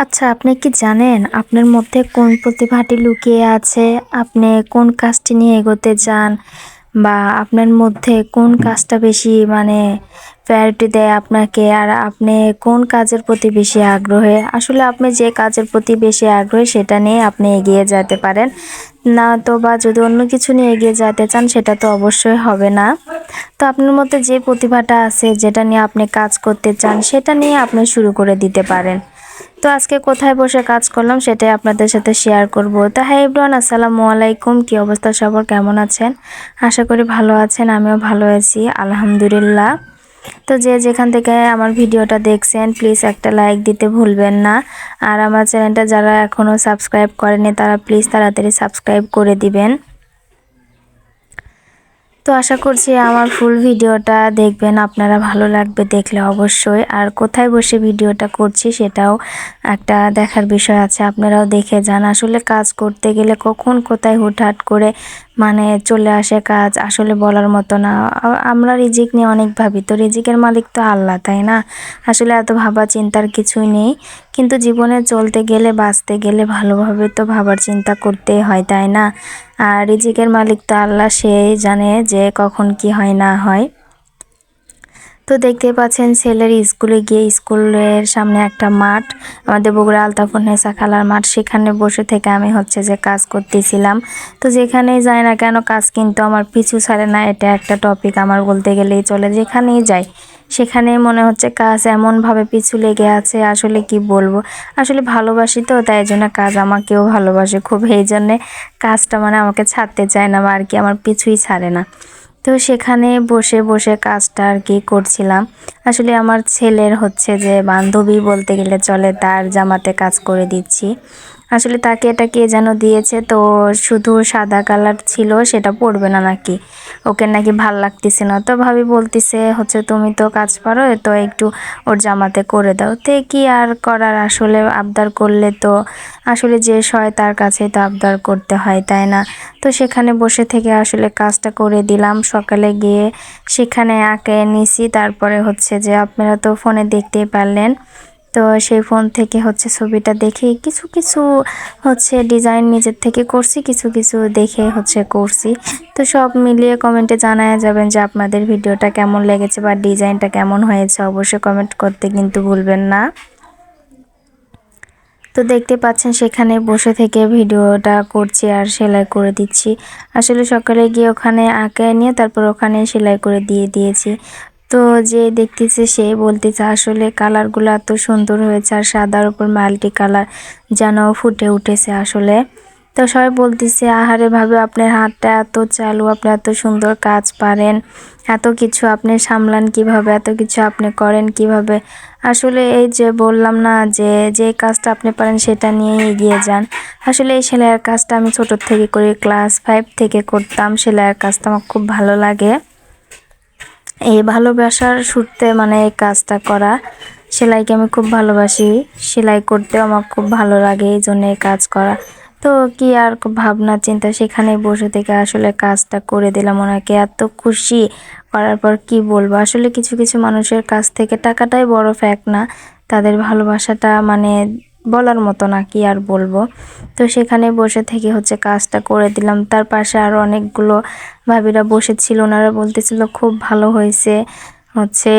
আচ্ছা, আপনি কি জানেন আপনার মধ্যে কোন প্রতিভাটি লুকিয়ে আছে? আপনি কোন কাজটি নিয়ে এগোতে চান? বা আপনার মধ্যে কোন কাজটা বেশি প্রায়োরিটি দেয় আপনাকে? আর আপনি কোন কাজের প্রতি বেশি আগ্রহী? আসলে আপনি যে কাজের প্রতি বেশি আগ্রহী সেটা নিয়ে আপনি এগিয়ে যেতে পারেন। না তো বা যদি অন্য কিছু নিয়ে এগিয়ে যেতে চান সেটা তো অবশ্যই হবে না। তো আপনার মধ্যে যে প্রতিভাটা আছে যেটা নিয়ে আপনি কাজ করতে চান সেটা নিয়ে আপনি শুরু করে দিতে পারেন। তো আজকে কোথায় বসে কাজ করলাম সেটাই আপনাদের সাথে শেয়ার করব। তো হ্যাঁ এভরিওয়ান, আসসালামু আলাইকুম। কি অবস্থা সবার, কেমন আছেন? আশা করি ভালো আছেন, আমিও ভালো আছি আলহামদুলিল্লাহ। তো যে যেখান থেকে আমার ভিডিওটা দেখছেন প্লিজ একটা লাইক দিতে ভুলবেন না। আর আমার চ্যানেলটা যারা এখনও সাবস্ক্রাইব করেনি তারা প্লিজ তাড়াতাড়ি সাবস্ক্রাইব করে দিবেন। তো আশা করছি আমার ফুল ভিডিওটা দেখবেন, আপনারা ভালো লাগবে দেখলে অবশ্যই। আর কোথায় বসে ভিডিওটা করছি সেটাও একটা দেখার বিষয় আছে, আপনারাও দেখে যান। আসলে কাজ করতে গেলে কখন কোথায় হুটহাট করে চলে আসে কাজ, আসলে বলার মতো না। আমরা রিজিক নিয়ে অনেক ভাবি, তো রিজিকের মালিক তো আল্লাহ, তাই না? আসলে এত ভাবা চিন্তার কিছুই নেই, কিন্তু জীবনে চলতে গেলে বাঁচতে গেলে ভালোভাবে তো ভাবার চিন্তা করতেই হয়, তাই না? আর রিজিকের মালিক তো আল্লাহ, সেই জানে যে কখন কি হয় না হয়। তো দেখতে পাচ্ছেন ছেলের স্কুলে গিয়ে, স্কুলের সামনে একটা মাঠ, আমাদের বগুড়া আলতাফুন্নেসা খালার মাঠ, সেখানে বসে থেকে আমি যে কাজ করতেছিলাম। তো যেখানেই যাই না কেন কাজ কিন্তু আমার পিছু ছাড়ে না, এটা একটা টপিক আমার বলতে গেলেই চলে। যেখানেই যাই সেখানে মনে হচ্ছে কাজ এমনভাবে পিছু লেগে আছে, আসলে কি বলবো। আসলে ভালোবাসি তো, তাই জন্য কাজ আমাকেও ভালোবাসে খুব, এই জন্যে কাজটা আমাকে ছাড়তে চায় না, বা আর কি আমার পিছুই ছাড়ে না। তো সেখানে বসে বসে কাজটা আর কি করছিলাম। আসলে আমার ছেলের যে বান্ধবী বলতে গেলে চলে, তার জামাতে কাজ করে দিচ্ছি। আসলে তাকে এটা কে যেন দিয়েছে, তো শুধু সাদা কালার ছিল, সেটা পরবে না নাকি, ওকে নাকি ভাল লাগতেছে না। তো ভাবি বলতেছে তুমি তো কাজ পারো, তো একটু ওর জামাতে করে দাও। তে কি আর করার, আসলে আবদার করলে তো আসলে যে সয় তার কাছে তো আবদার করতে হয়, তাই না? তো সেখানে বসে থেকে আসলে কাজটা করে দিলাম। সকালে গিয়ে সেখানে আঁকে নিছি, তারপরে যে আপনারা তো ফোনে দেখতেই পারলেন। তো সেই ফোন থেকে ছবিটা দেখে কিছু কিছু ডিজাইন নিজের থেকে করছি, কিছু কিছু দেখে করছি। তো সব মিলিয়ে কমেন্টে জানায় যাবেন যে আপনাদের ভিডিওটা কেমন লেগেছে বা ডিজাইনটা কেমন হয়েছে, অবশ্যই কমেন্ট করতে কিন্তু ভুলবেন না। তো দেখতে পাচ্ছেন সেখানে বসে থেকে ভিডিওটা করছি আর সেলাই করে দিচ্ছি। আসলে সকালে গিয়ে ওখানে আঁকে নিয়ে তারপর ওখানে সেলাই করে দিয়েছি। তো যে দেখতেছে সে বলতেছে আসলে কালারগুলো এত সুন্দর হয়েছে, আর সাদার উপর মাল্টি কালার যেন ফুটে উঠেছে আসলে। তো সবাই বলতেছে আহারে ভাবে, আপনার হাতটা এত চালু, আপনি এত সুন্দর কাজ পারেন, এত কিছু আপনি সামলান কিভাবে, এত কিছু আপনি করেন কিভাবে। আসলে এই যে বললাম না, যে যে কাজটা আপনি পারেন সেটা নিয়ে এগিয়ে যান। আসলে এই সেলাইয়ের কাজটা আমি ছোট থেকে করি, ক্লাস 5 থেকে করতাম। সেলাইয়ের কাজটা আমার খুব ভালো লাগে, এই ভালোবাসার সূত্রে এই কাজটা করা। সেলাইকে আমি খুব ভালোবাসি, সেলাই করতেও আমার খুব ভালো লাগে, এই জন্য এই কাজ করা। তো কি আর ভাবনা চিন্তা, সেখানে বসে থেকে আসলে কাজটা করে দিলাম। ওনাকে এত খুশি করার পর কি বলবো। আসলে কিছু কিছু মানুষের কাছ থেকে টাকাটাই বড় ফ্যাক্ট না, তাদের ভালোবাসাটা বলার মতো না, কি আর বলবো। তো সেখানে বসে থেকে কাজটা করে দিলাম। তার পাশে আরও অনেকগুলো ভাবিরা বসেছিল, ওনারা বলতেছিল খুব ভালো হয়েছে,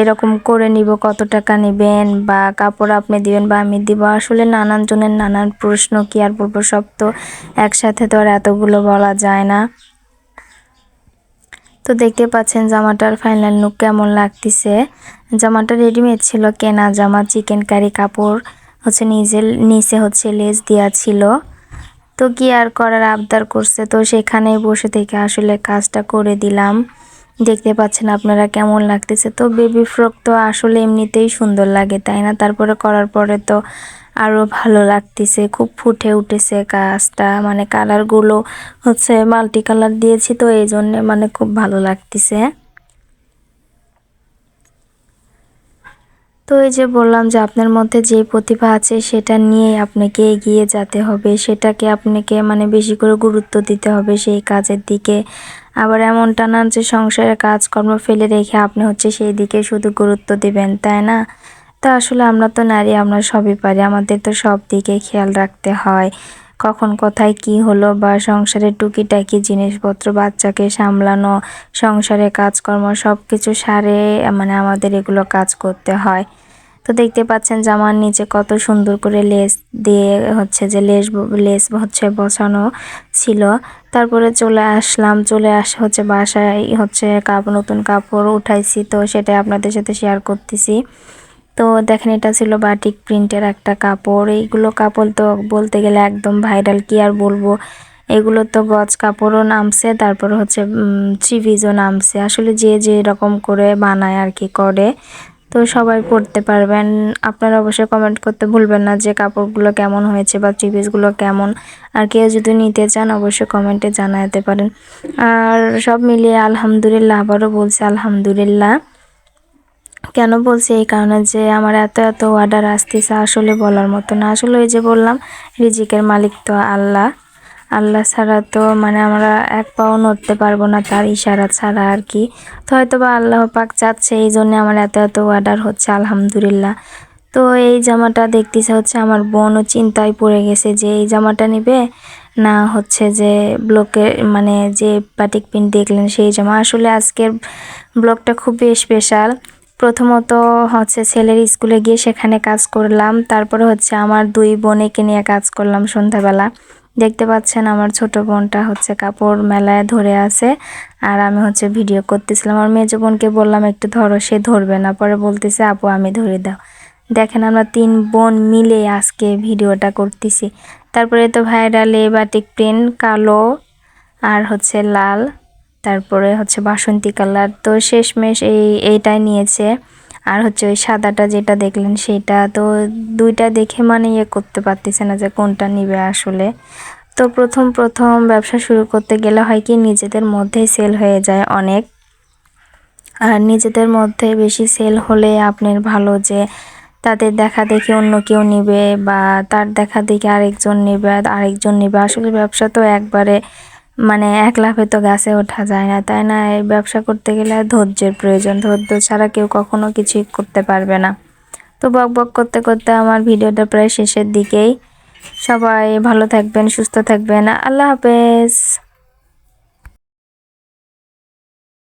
এরকম করে নিব, কত টাকা নেবেন, বা কাপড় আপনি দিবেন বা আমি দিব। আসলে নানান জনের নানান প্রশ্ন, কি আর বলবো, সব তো একসাথে তো আর এতগুলো বলা যায় না। তো দেখতে পাচ্ছেন জামাটার ফাইনাল লুক কেমন লাগতেছে। জামাটা রেডিমেড ছিল, কেনা জামা, চিকেন কারি কাপড় নিচে লেস দেওয়া ছিল। তো কি আর করার, আবদার করছে, তো সেখানে বসে থেকে আসলে কাজটা করে দিলাম। দেখতে পাচ্ছেন আপনারা কেমন লাগতেছে। তো বেবি ফ্রক তো আসলে এমনিতেই সুন্দর লাগে, তাই না? তারপরে করার পরে তো আরো ভালো লাগতেছে, খুব ফুটে উঠেছে কাজটা, কালারগুলো মাল্টি কালার দিয়েছি, তো এই জন্য খুব ভালো লাগতেছে। তো এই যে বললাম যে আপনার মধ্যে যে প্রতিভা আছে সেটা নিয়ে আপনাকে এগিয়ে যেতে হবে, সেটাকে আপনাকে বেশি করে গুরুত্ব দিতে হবে সেই কাজের দিকে। আবার এমনটা না যে সংসারের কাজকর্ম ফেলে রেখে আপনি সেই দিকে শুধু গুরুত্ব দিবেন, তাই না? তো আসলে আমরা তো নারী, আমরা সবই পারি, আমাদের তো সব দিকে খেয়াল রাখতে হয়। কখন কোথায় কি হলো বা সংসারের টুকিটাকি জিনিসপত্র, বাচ্চাকে সামলানো, সংসারে কাজকর্ম সব কিছু সারে মানে আমাদের এগুলো কাজ করতে হয়। তো দেখতে পাচ্ছেন জামার নিচে কত সুন্দর করে লেস দিয়ে হচ্ছে যে লেস হচ্ছে বসানো ছিল। তারপরে চলে আসলাম, চলে আসে হচ্ছে বাসায় হচ্ছে নতুন কাপড় উঠাইছি, তো সেটাই আপনাদের সাথে শেয়ার করতেছি। তো দেখেন এটা ছিল বাটিক প্রিন্টের একটা কাপড়। এইগুলো কাপড় তো বলতে গেলে একদম ভাইরাল, কি আর বলবো। এগুলো তো গজ কাপড়ও নামছে, তারপর হচ্ছে থ্রি পিসও নামছে। আসলে যে যে রকম করে বানায় আর কি করে, তো সবাই পড়তে পারবেন। আপনারা অবশ্যই কমেন্ট করতে ভুলবেন না যে কাপড়গুলো কেমন হয়েছে বা থ্রি পিসগুলো কেমন। আর কেউ যদি নিতে চান অবশ্যই কমেন্টে জানাতে পারেন। আর সব মিলিয়ে আলহামদুলিল্লাহ, আবারও বলছি আলহামদুলিল্লাহ। কেন বলছি, এই কারণে যে আমার এত এত অর্ডার আসতেছে, আসলে বলার মতো না। আসলে ওই যে বললাম, রিজিকের মালিক তো আল্লাহ। আল্লাহ ছাড়া তো মানে আমরা এক পাও নড়তে পারবো না, তার ইশারা ছাড়া আর কি। তো হয়তো বা আল্লাহ পাক চাচ্ছে, এই জন্য আমার এত এত অর্ডার হচ্ছে আলহামদুলিল্লাহ। তো এই জামাটা দেখতেছে হচ্ছে আমার বোনও চিন্তায় পড়ে গেছে যে এই জামাটা নিবে না হচ্ছে যে ব্লকের মানে যে বাটিক প্রিন্ট দেখলেন সেই জামা। আসলে আজকের ব্লগটা খুবই স্পেশাল। প্রথমত হচ্ছে ছেলের স্কুলে গিয়ে সেখানে কাজ করলাম, তারপরে হচ্ছে আমার দুই বোনেকে নিয়ে কাজ করলাম সন্ধ্যাবেলা। দেখতে পাচ্ছেন আমার ছোট বোনটা হচ্ছে কাপড় মেলায় ধরে আছে, আর আমি হচ্ছে ভিডিও করতেছিলাম। আমার মেজো বোনকে বললাম একটু ধরো, সে ধরবে না, পরে বলতেছে আপু আমি ধরে দাও। দেখেন আমরা তিন বোন মিলে আজকে ভিডিওটা করতেছি। তারপরে তো ভাইরাল এই বাটিক প্রিন্ট কালো আর হচ্ছে লাল, তারপরে হচ্ছে বাসন্তী কালার, তো শেষমেশ এইটাই নিয়েছে। আর হচ্ছে ওই সাদাটা যেটা দেখলেন সেটা, তো দুইটা দেখে মানে করতে পারতেছে না যে কোনটা নিবে আসলে। তো প্রথম প্রথম ব্যবসা শুরু করতে গেলে হয় কি, নিজেদের মধ্যেই সেল হয়ে যায় অনেক। আর নিজেদের মধ্যে বেশি সেল হলে আপনার ভালো, যে তাদের দেখা দেখি অন্য কেউ নিবে বা তার দেখা দেখি আরেকজন নেবে, আরেকজন নেবে। আসলে ব্যবসা তো একবারে মানে এক লাফে তো গাছে ওঠা যায় না, তাই না? এই ব্যবসা করতে গেলে ধৈর্যের প্রয়োজন, ধৈর্য ছাড়া কেউ কখনো কিছুই করতে পারবে না। তো বক বক করতে করতে আমার ভিডিওটা প্রায় শেষের দিকেই। সবাই ভালো থাকবেন, সুস্থ থাকবেন, আল্লাহ হাফেজ।